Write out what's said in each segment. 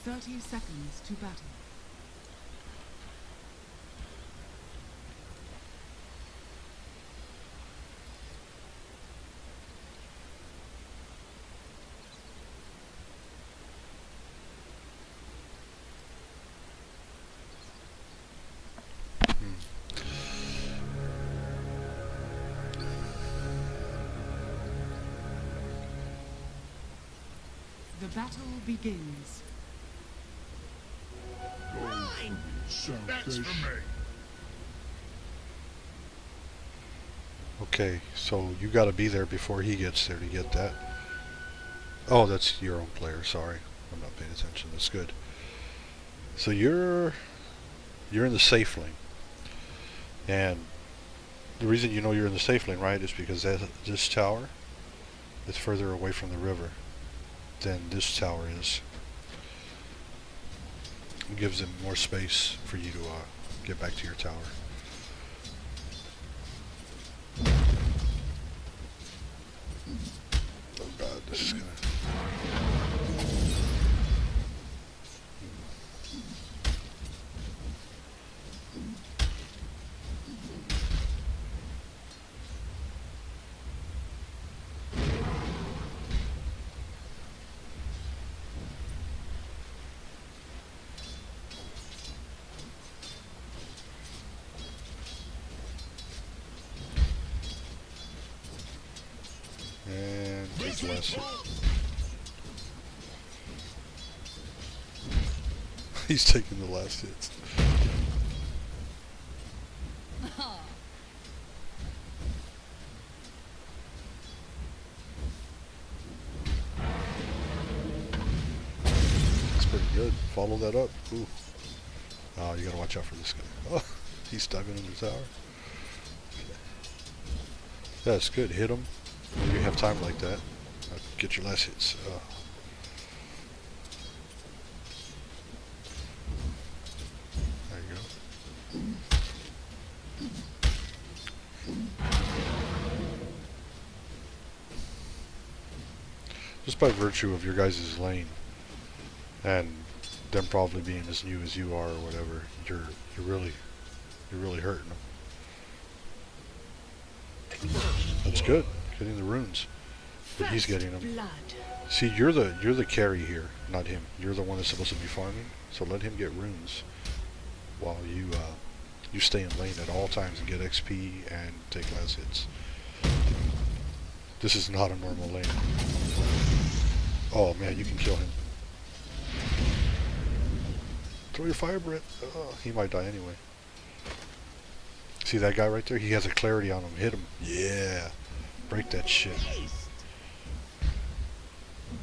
30 seconds to battle. The battle begins. Mine! That's for me. Okay, so you gotta be there before he gets there to get that. Oh, that's your own player, sorry. I'm not paying attention, that's good. So you're in the safe lane. And the reason you know you're in the safe lane, right, is because this tower is further away from the river than this tower is. It gives it more space for you to get back to your tower. Oh god, this is gonna... And take the last hit. He's taking the last hits. That's pretty good. Follow that up. Ooh. Oh, you gotta watch out for this guy. Oh, he's stuck in the tower. That's good. Hit him. You have time like that. Get your last hits. There you go. Just by virtue of your guys' lane and them probably being as new as you are or whatever, you're really hurting them. That's good. Getting the runes. But he's getting them. See, you're the carry here, not him. You're the one that's supposed to be farming. So let him get runes while you stay in lane at all times and get XP and take last hits. This is not a normal lane. Oh man, you can kill him. Throw your fire breath. Oh, he might die anyway. See that guy right there? He has a clarity on him. Hit him. Yeah. Break that shit.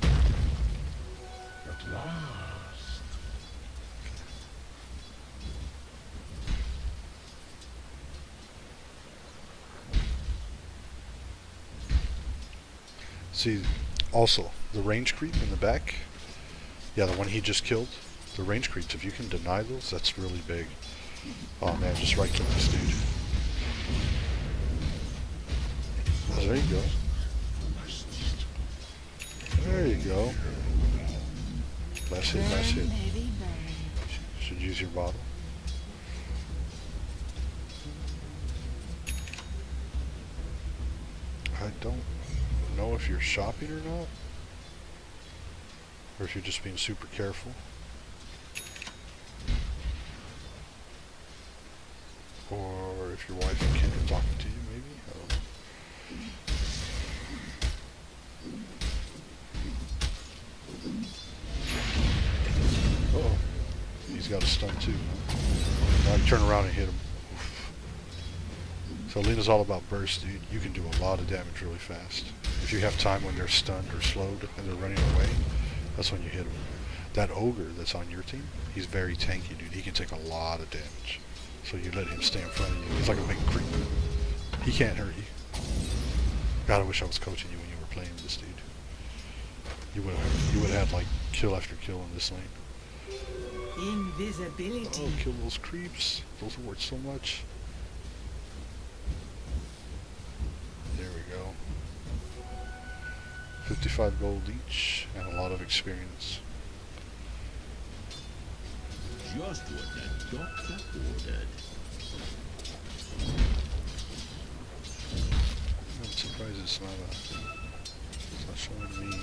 At last. See, also, the range creep in the back. Yeah, the one he just killed. The range creeps, if you can deny those, that's really big. Oh man, just right click this dude. Oh, there you go. There you go. Last hit, last hit. Should use your bottle. I don't know if you're shopping or not. Or if you're just being super careful. Or if your wife and kid are talking to you, maybe? I don't know. Uh-oh. He's got a stun too, huh? Now you turn around and hit him. Oof. So Lina's all about burst, dude. You can do a lot of damage really fast. If you have time when they're stunned or slowed and they're running away, that's when you hit them. That ogre that's on your team, he's very tanky, dude. He can take a lot of damage. So you let him stay in front of you. He's like a big creep. He can't hurt you. God, I wish I was coaching you when you were playing this dude. You would have had like kill after kill in this lane. Invisibility. Oh, kill those creeps. Those are worth so much. There we go. 55 gold each and a lot of experience. just what the doctor ordered. I'm surprised it's not showing me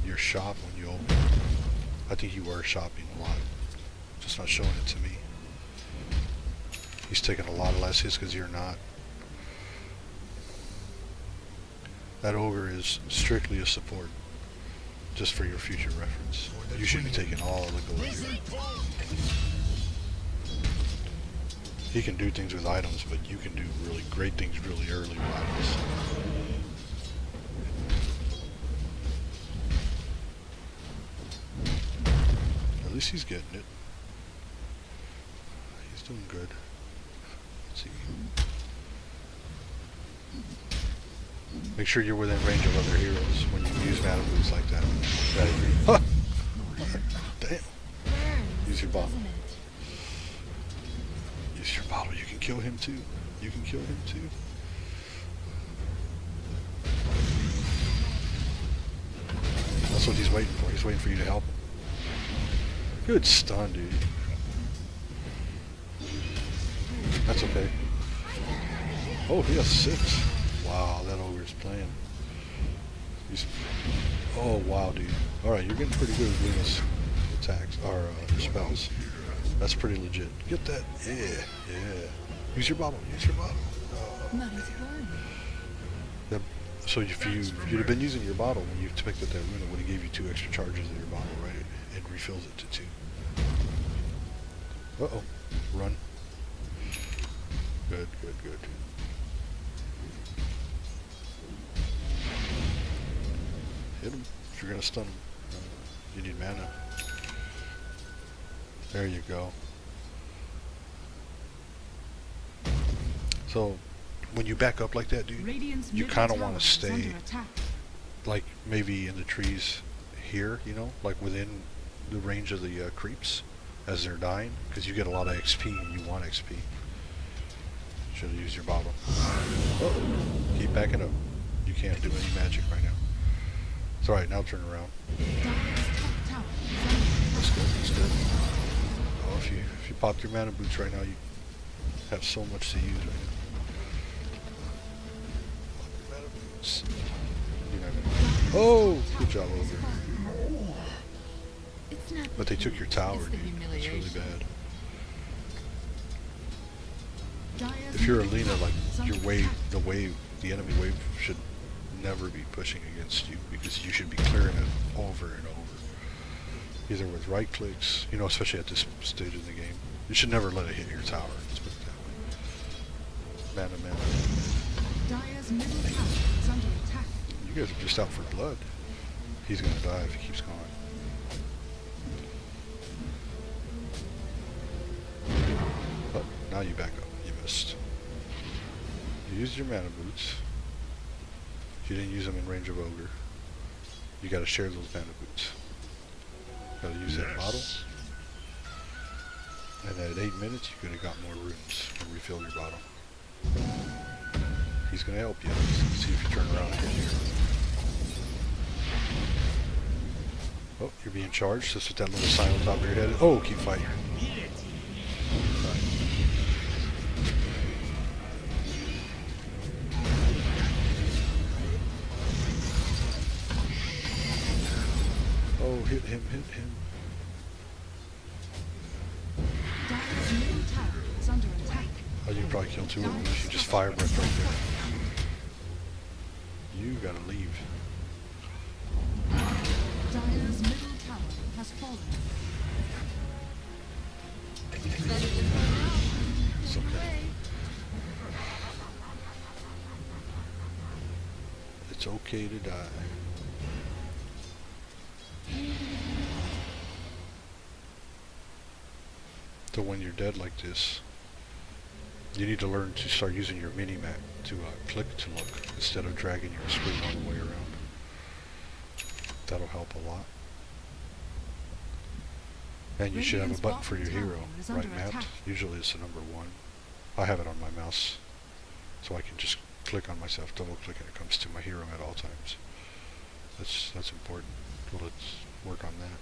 your shop when you open it. I think you were shopping a lot. Just not showing it to me. He's taking a lot of less hits because you're not. That ogre is strictly a support. Just for your future reference. You should be taking all the gold here. He can do things with items, but you can do really great things really early with items. At least he's getting it. He's doing good. Let's see. Make sure you're within range of other heroes when you use mana boots like that. Huh! Damn. Use your bottle. Use your bottle. You can kill him too. You can kill him too. That's what he's waiting for. He's waiting for you to help him. Good stun, dude. That's okay. Oh, he has 6. Wow, that ogre's playing. He's... Oh, wow, dude. Alright, you're getting pretty good with Lina's attacks, or spells. That's pretty legit. Get that. Yeah, yeah. Use your bottle. Use your bottle. Yep. So if you'd have been using your bottle when you picked up that rune, it would have gave you 2 extra charges in your bottle, right? It refills it to 2. Uh-oh. Run. Good, good, good. Hit him if you're gonna stun him. You need mana. There you go. So when you back up like that, dude, you kind of want to stay like maybe in the trees here, you know, like within the range of the creeps as they're dying, because you get a lot of XP and you want XP. Should have used your bottle. Uh-oh. Keep backing up. You can't do any magic right now. It's alright, now turn around. That's good, that's good. Oh, if you pop your mana boots right now, you have so much to use right now. Pop your mana boots. You're not gonna... Oh! Good job, Ogre. But they took your tower, dude. It's really bad. If you're a Lina, like, your wave, the enemy wave should never be pushing against you, because you should be clearing it over and over. Either with right clicks, you know, especially at this stage of the game. You should never let it hit your tower. Let's put it that way. Mana. Dire's middle tower is under attack. You guys are just out for blood. He's gonna die if he keeps going. But now you back up. You missed. You used your mana boots. You didn't use them in range of ogre. You gotta share those mana boots. Gotta use that bottle. And at 8 minutes, you could have got more runes and refill your bottle. He's gonna help you. Let's see if you turn around and get here. Oh, you're being charged. Just with that little sign on top of your head. Oh, keep fighting. Oh, hit him. Dire's middle tower is under attack. Oh, you can probably kill 2 of them if you just fire breath right there. You gotta leave. Dire's middle tower has fallen. It's okay. It's okay to die. So when you're dead like this, you need to learn to start using your mini-map to click to look instead of dragging your screen all the way around. That'll help a lot. And you should have a button for your hero, right mapped. Usually it's the number 1. I have it on my mouse, so I can just click on myself, double click, and it comes to my hero at all times. That's important. So let's work on that.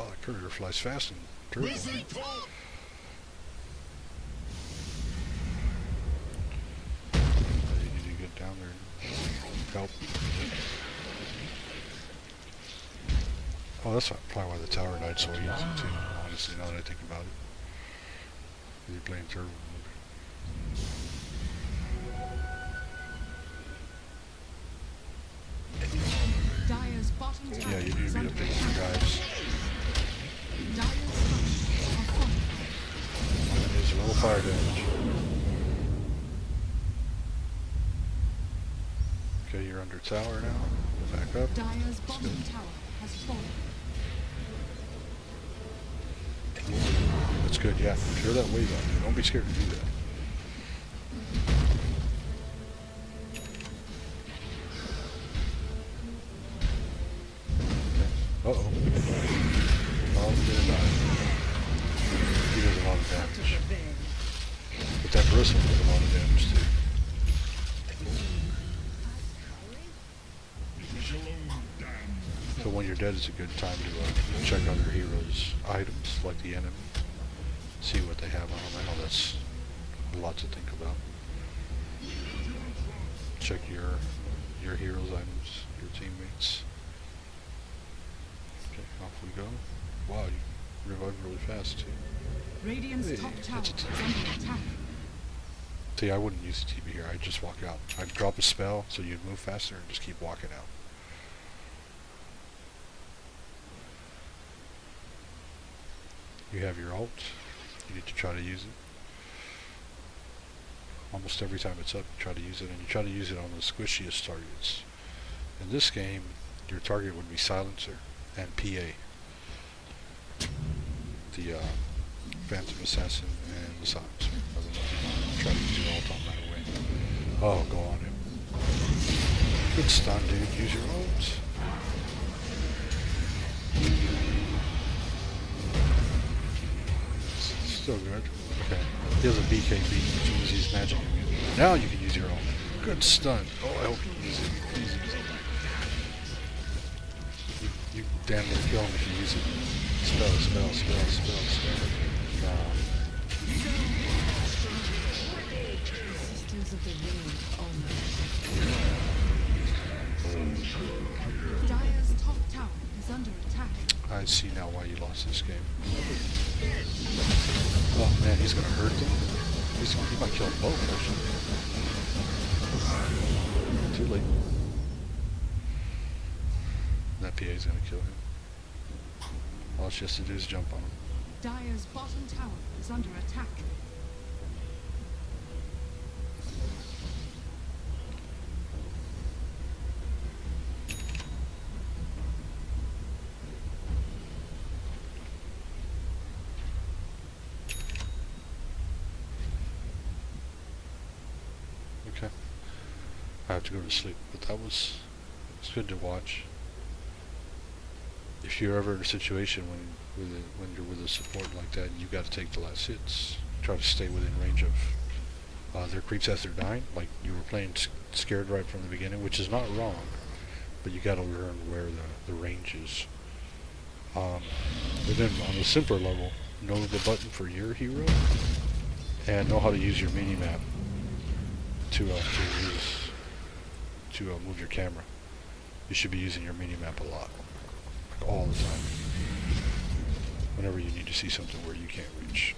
Oh, that courier flies fast and turbo. You need to get down there and help. Oh, that's probably why the tower died so easy too, honestly, now that I think about it. You're playing turbo mode. Dire's bottom tower Yeah, you need is to be under updating attack. your guys. Dire's structures are falling. That is a little fire damage. Okay, you're under tower now. Back up. Dire's bottom tower has fallen. That's good, yeah. Clear that wave out, dude. Don't be scared to do that. Uh-oh. Oh, we're gonna die. He does a lot of damage. But that bristle does a lot of damage too. So when you're dead, it's a good time to check on your heroes' items, like the enemy. See what they have on them. I know that's a lot to think about. Check your heroes' items, your teammates. Okay, off we go. Wow, you revived really fast too. Radiant's Hey, top tower that's a is under attack. See, I wouldn't use the TP here. I'd just walk out. I'd drop a spell so you'd move faster and just keep walking out. You have your ult. You need to try to use it. Almost every time it's up, you try to use it, and you try to use it on the squishiest targets. In this game, your target would be Silencer and PA. The Phantom Assassin and the Silencer. Try to use your ult on that away. Oh, go on him. Good stun, dude. Use your ult. Still good. Okay. He has a BKB, which means he's magic immune. Now you can use your ult. Good stun. Oh, I hope you can use it. Please use it. You damn near kill him if you use it. Spell. Sisters of the Ring almost. Dire's top tower is under attack. I see now why you lost this game. Oh man, he's gonna hurt them. He might kill them both, actually. Too late. That PA's gonna kill him. All she has to do is jump on him. Dire's bottom tower is under attack. Okay. I have to go to sleep, but it's good to watch. If you're ever in a situation when you're with a support like that, you got to take the last hits. Try to stay within range of their creeps as they're dying. Like you were playing scared right from the beginning, which is not wrong, but you got to learn where the range is. And then on the simpler level, know the button for your hero and know how to use your mini map to move your camera. You should be using your mini map a lot. All the time. Whenever you need to see something where you can't reach.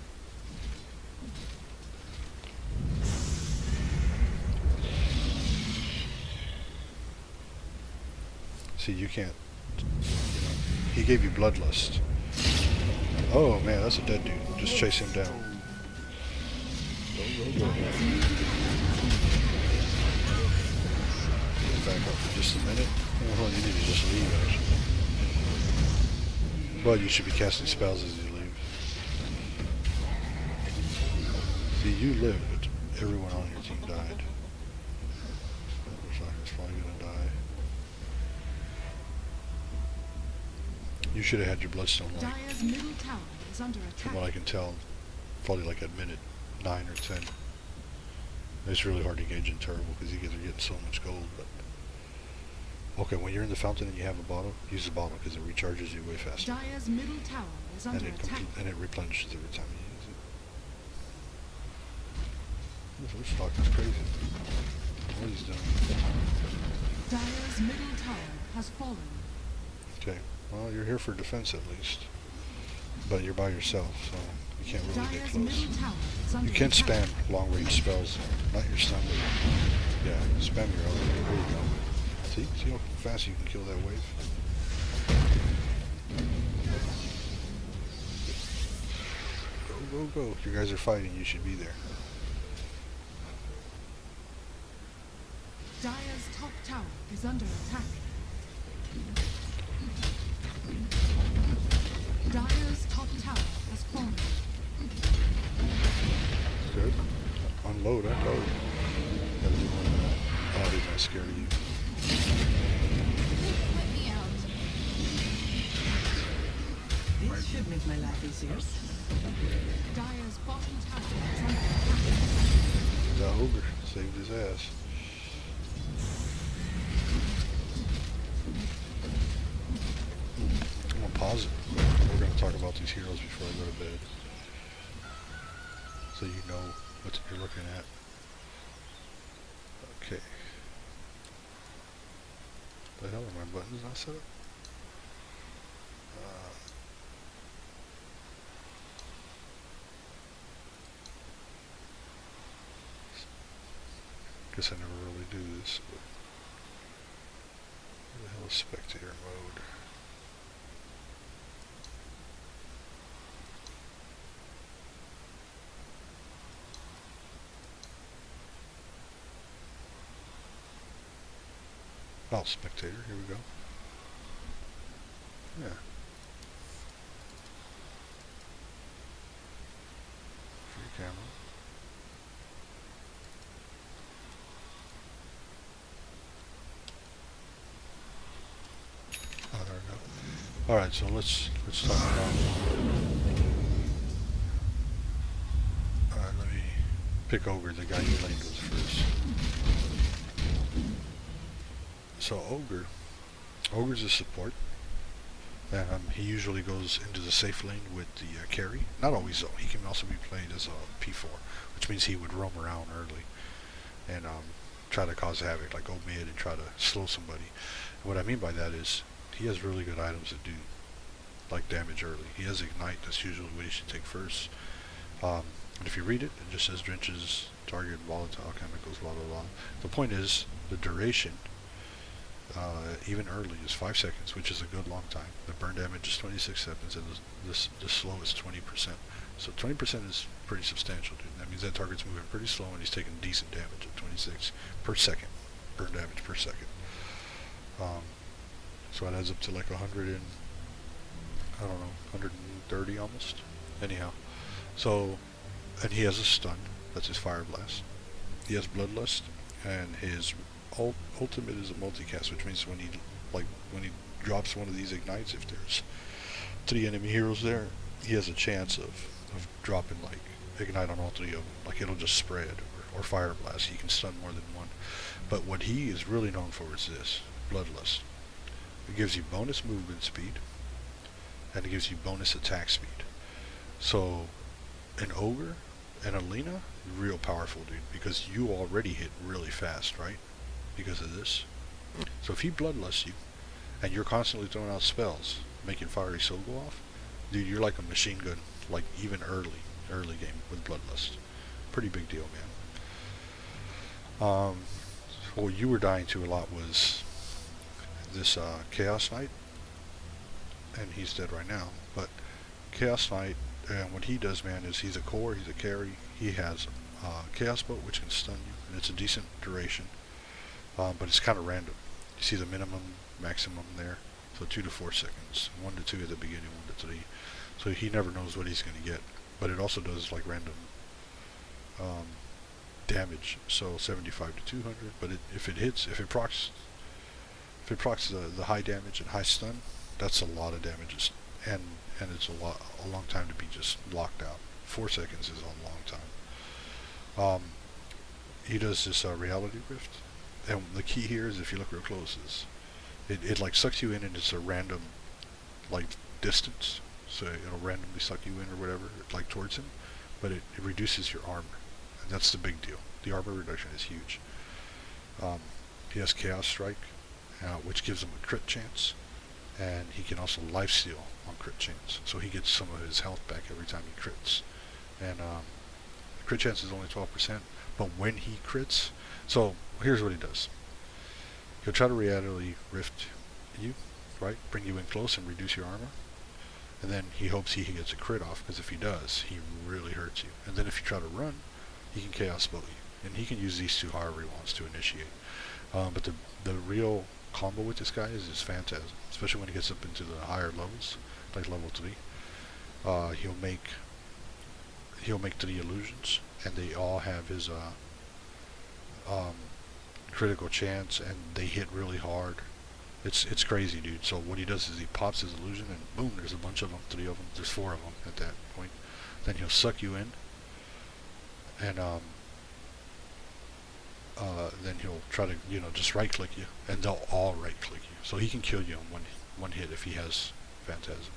See, you can't. He gave you bloodlust. Oh man, that's a dead dude. Just chase him down. Go. Back up for just a minute. Well, you need to just leave, actually. Well, you should be casting spells as you leave. See, you live, but everyone on your team died. Looks like it's probably gonna die. You should have had your bloodstone like, Dire's middle tower is under from what I attack. can tell, probably like at minute 9 or 10. It's really hard to gauge in turbo because you guys are getting so much gold, but Okay, when you're in the fountain and you have a bottle, use the bottle because it recharges you way faster. Dire's middle tower is under attack. And it replenishes every time you use it. This stock is crazy. What he's doing. Dire's middle tower has fallen. Okay, well, you're here for defense at least. But you're by yourself, so you can't really get Dire's close. middle tower is under You can attack. spam long-range spells, not your stun, but yeah, spam your own. There you go. See how fast you can kill that wave? Go, go, go. You guys are fighting, you should be there. Dire's top tower is under attack. Dire's top tower has fallen. Good. Unload. Gotta do one of that. Oh, they're not scared of you. Let me out. This should make my life easier. Dire's bottom tower is under attack. The ogre saved his ass. I'm gonna pause it. We're gonna talk about these heroes before I go to bed, so you know what you're looking at. Okay. The hell are my buttons not set up? Guess I never really do this, but where the hell is spectator mode? Oh, spectator, here we go. Yeah. Free camera. Oh, there we go. Alright, so let's talk about let me pick Ogre, the guy you laid with first. So Ogre's a support. He usually goes into the safe lane with the carry. Not always though. He can also be played as a P4, which means he would roam around early and try to cause havoc, like go mid and try to slow somebody. And what I mean by that is he has really good items that do like damage early. He has Ignite. That's usually what he should take first. And if you read it, it just says drenches target volatile chemicals, blah blah blah. The point is the duration. Even early is 5 seconds, which is a good long time. The burn damage is 26 seconds, and the slow is 20%. So 20% is pretty substantial, dude. That means that target's moving pretty slow, and he's taking decent damage at 26 per second, burn damage per second. So it adds up to like 100 and I don't know, 130 almost. Anyhow, so and he has a stun. That's his fire blast. He has bloodlust, and his ultimate is a multicast, which means when he drops one of these ignites, if there's 3 enemy heroes there, he has a chance of dropping like ignite on all 3 of them. Like it'll just spread, or fire blast. He can stun more than one. But what he is really known for is this bloodlust. It gives you bonus movement speed, and it gives you bonus attack speed. So an ogre and a Lina, real powerful, dude, because you already hit really fast, right? Because of this. So if he bloodlusts you, and you're constantly throwing out spells, making fiery soul go off, dude, you're like a machine gun, like even early game with bloodlust. Pretty big deal, man. What you were dying to a lot was this Chaos Knight, and he's dead right now, but Chaos Knight, and what he does, man, is he's a core, he's a carry, he has Chaos Bolt, which can stun you, and it's a decent duration. But it's kind of random. You see the minimum, maximum there. So 2 to 4 seconds. 1 to 2 at the beginning, 1 to 3. So he never knows what he's going to get. But it also does like random damage. So 75 to 200. But if it procs the high damage and high stun, that's a lot of damage. And it's a long time to be just locked out. 4 seconds is a long time. He does this reality rift. And the key here is, if you look real close, is it like sucks you in, and it's a random like distance, so it'll randomly suck you in or whatever, like towards him, but it reduces your armor, and that's the big deal. The armor reduction is huge. He has Chaos Strike, which gives him a crit chance, and he can also lifesteal on crit chance, so he gets some of his health back every time he crits. And the crit chance is only 12%, but when he crits, so here's what he does. He'll try to reality rift you, right? Bring you in close and reduce your armor. And then he hopes he gets a crit off, because if he does, he really hurts you. And then if you try to run, he can chaos bow you. And he can use these two however he wants to initiate. But the real combo with this guy is his Phantasm, especially when he gets up into the higher levels, like level 3. He'll make 3 illusions, and they all have his critical chance, and they hit really hard. It's crazy, dude. So what he does is he pops his illusion, and boom, there's a bunch of them, 3 of them, there's 4 of them at that point. Then he'll suck you in, and then he'll try to, just right click you, and they'll all right click you. So he can kill you in one hit if he has Phantasm.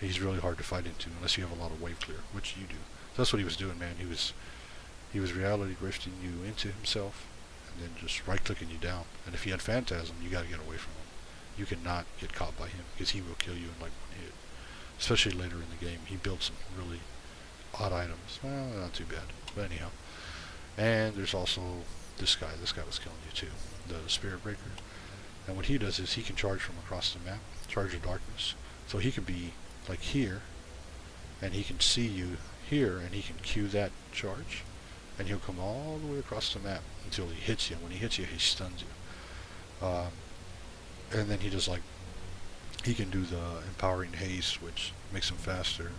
He's really hard to fight into unless you have a lot of wave clear, which you do. So that's what he was doing, man. He was reality rifting you into himself, and then just right clicking you down. And if he had Phantasm, you got to get away from him. You cannot get caught by him, because he will kill you in like 1 hit. Especially later in the game, he built some really odd items. Well, not too bad, but anyhow. And there's also this guy. This guy was killing you too, the Spirit Breaker. And what he does is he can charge from across the map, charge of darkness. So he could be like here, and he can see you here, and he can cue that charge, and he'll come all the way across the map until he hits you. When he hits you, he stuns you. And then he does he can do the empowering haste, which makes him faster,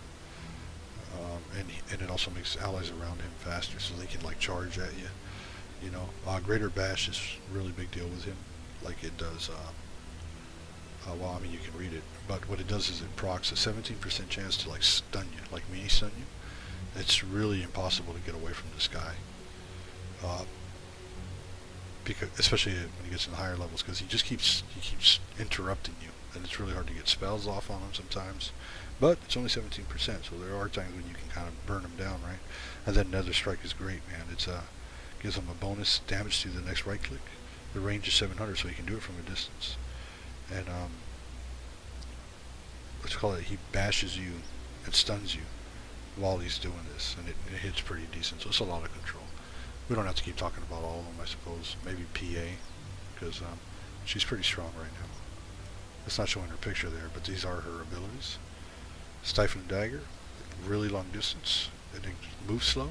and it also makes allies around him faster, so they can charge at you. Greater bash is a really big deal with him. Like it does. Well, I mean, you can read it, but what it does is it procs a 17% chance to stun you, like mini stun you. It's really impossible to get away from this guy, because especially when he gets in the higher levels, because he keeps interrupting you, and it's really hard to get spells off on him sometimes. But it's only 17%, so there are times when you can kind of burn him down, right? And then Nether Strike is great, man. It's gives him a bonus damage to the next right click. The range is 700, so he can do it from a distance. And let's call it, he bashes you and stuns you while he's doing this, and it hits pretty decent. So it's a lot of control. We don't have to keep talking about all of them, I suppose. Maybe PA, because she's pretty strong right now. It's not showing her picture there, but these are her abilities. Stifling Dagger, really long distance, and it moves slow.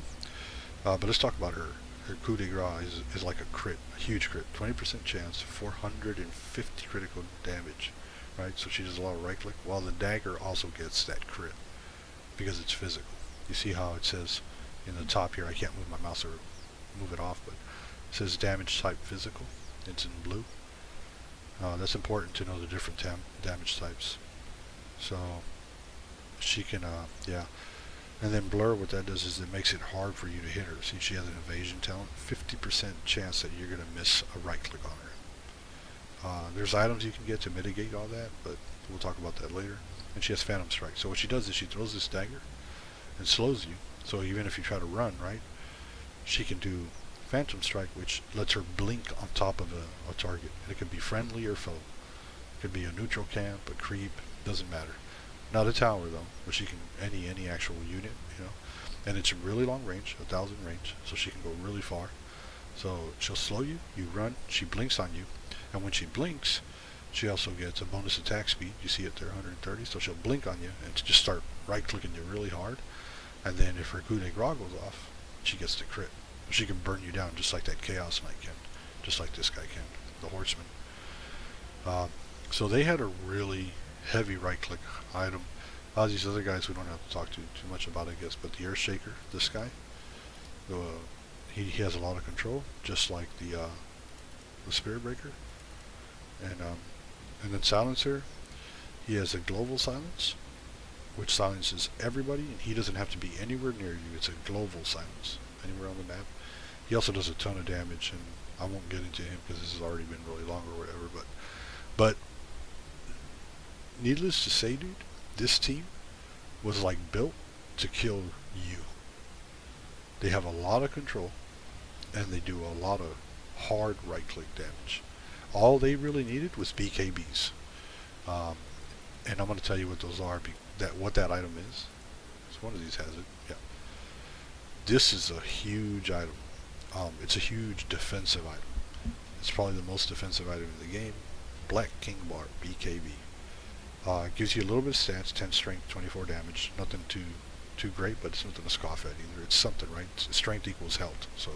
But let's talk about her. Her coup de grace is like a crit, a huge crit, 20% chance, 450 critical damage, right? So she does a lot of right click, while the dagger also gets that crit, because it's physical. You see how it says in the top here, I can't move my mouse or move it off, but it says damage type physical. It's in blue. That's important to know the different damage types. So she can, yeah. And then Blur, what that does is it makes it hard for you to hit her. See, she has an evasion talent, 50% chance that you're going to miss a right click on her. There's items you can get to mitigate all that, but we'll talk about that later. And she has Phantom Strike. So what she does is she throws this dagger and slows you. So even if you try to run, right, she can do Phantom Strike, which lets her blink on top of a target. And it could be friendly or foe. It could be a neutral camp, a creep, doesn't matter. Not a tower though, but she can any actual unit, and it's a really long range, 1,000 range, so she can go really far. So she'll slow you, you run, she blinks on you, and when she blinks, she also gets a bonus attack speed. You see it there, 130. So she'll blink on you and just start right clicking you really hard, and then if her coup de grace goes off, she gets the crit. She can burn you down just like that Chaos Knight can, just like this guy can, the Horseman. So they had a really heavy right click item. These other guys we don't have to talk too much about, I guess, but the Earthshaker, this guy, he has a lot of control, just like the Spirit Breaker. And then Silencer, he has a global silence, which silences everybody, and he doesn't have to be anywhere near you. It's a global silence, anywhere on the map. He also does a ton of damage, and I won't get into him because this has already been really long or whatever, but But needless to say, dude, this team was like built to kill you. They have a lot of control, and they do a lot of hard right-click damage. All they really needed was BKBs, and I'm going to tell you what those are. What that item is. So one of these has it. Yeah. This is a huge item. It's a huge defensive item. It's probably the most defensive item in the game. Black King Bar, BKB. Gives you a little bit of stats, 10 strength, 24 damage. Nothing too great, but it's nothing to scoff at either. It's something, right? Strength equals health. So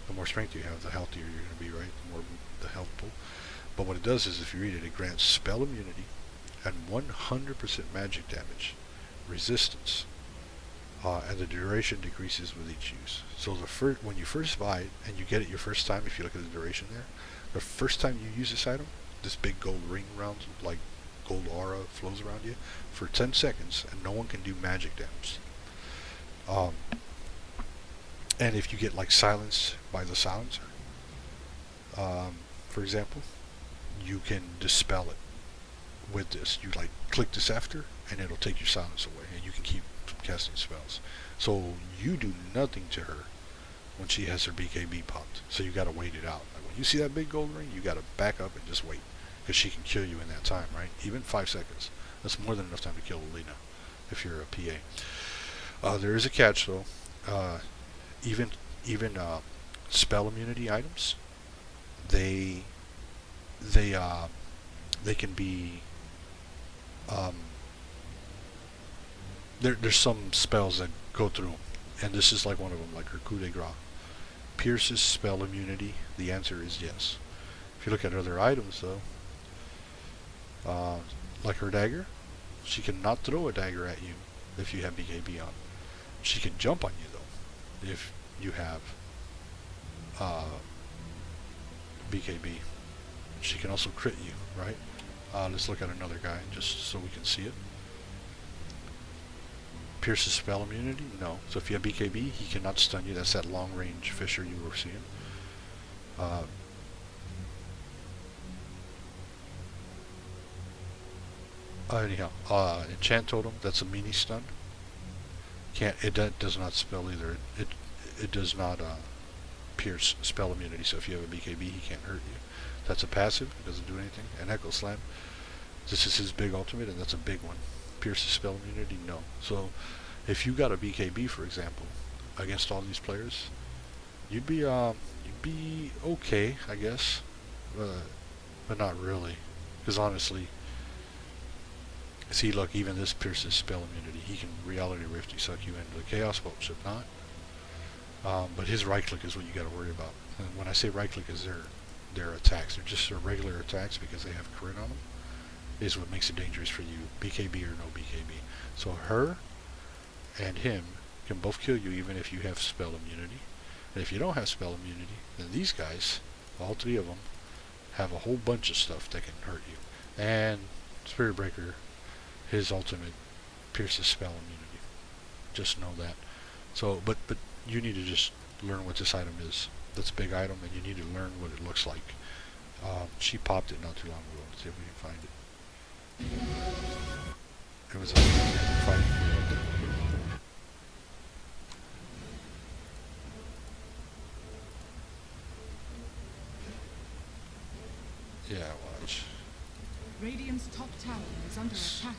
the more strength you have, the healthier you're going to be, right? The more the health pool. But what it does is, if you read it, it grants spell immunity and 100% magic damage, resistance, and the duration decreases with each use. So when you first buy it, and you get it your first time, if you look at the duration there, the first time you use this item, this big gold ring around, like gold aura flows around you for 10 seconds, and no one can do magic damage. And if you get like silenced by the silencer, for example, you can dispel it with this. You like click this after, and it'll take your silence away, and you can keep casting spells. So you do nothing to her when she has her BKB popped. So you gotta wait it out. Like when you see that big gold ring, you gotta back up and just wait, because she can kill you in that time, right? Even 5 seconds. That's more than enough time to kill Lina if you're a PA. There is a catch though. Even spell immunity items, they can be there's some spells that go through them, and this is like one of them, like her coup de grace. Pierces spell immunity. The answer is yes. If you look at other items though, like her dagger, she cannot throw a dagger at you if you have BKB on. She can jump on you though if you have BKB. She can also crit you, right? Let's look at another guy just so we can see it. Pierces spell immunity? No. So if you have BKB, he cannot stun you. That's that long range Fisher you were seeing. Anyhow, enchant totem, that's a mini stun. That does not spell either. It does not pierce spell immunity. So if you have a BKB, he can't hurt you. That's a passive. It doesn't do anything. And Echo Slam. This is his big ultimate, and that's a big one. Pierces spell immunity? No. So if you got a BKB, for example, against all these players, you'd be okay, I guess, but not really, because honestly, see, look, even this pierces spell immunity. He can reality rift you, suck you into the chaos bolt, should not. But his right click is what you got to worry about. And when I say right click, is their attacks. They're just their regular attacks because they have crit on them. Is what makes it dangerous for you, BKB or no BKB. So her and him can both kill you even if you have spell immunity. And if you don't have spell immunity, then these guys, all three of them, have a whole bunch of stuff that can hurt you. And Spirit Breaker, his ultimate pierces spell immunity. Just know that. So, but you need to just learn what this item is. That's a big item, and you need to learn what it looks like. She popped it not too long ago. Let's see if we can find it. It was fighting field. Yeah, watch. Radiant's top tower is under attack.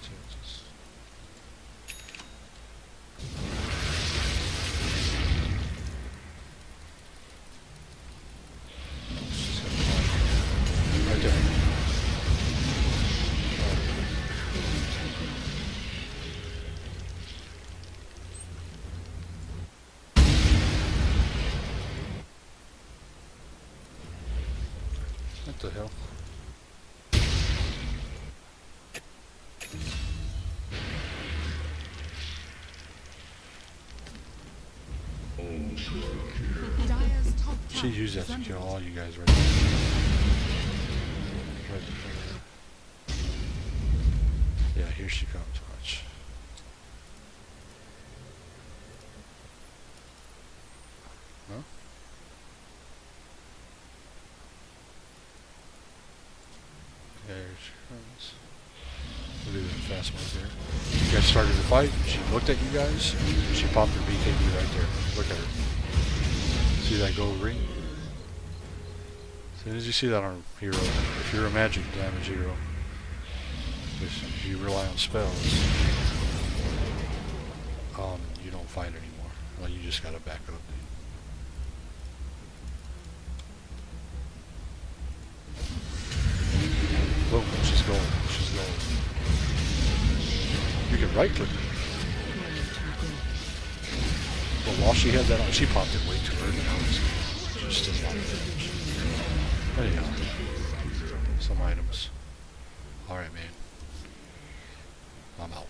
Right there. What the hell? Dire's top She tower used that is to under kill attack. all you guys right now. Right there. Yeah, here she comes. Watch. Huh? There fast mark there. You guys started to fight. She looked at you guys. She popped her BKB right there. Look at her. See that gold ring? As soon as you see that on a hero, if you're a magic damage hero, if you rely on spells, you don't fight anymore. Well, you just gotta back up. Boom, she's going. She's going. You can right click her. But while she had that on, she popped it way too early. She just didn't want to damage. Anyhow, some items. Alright, man. I'm out.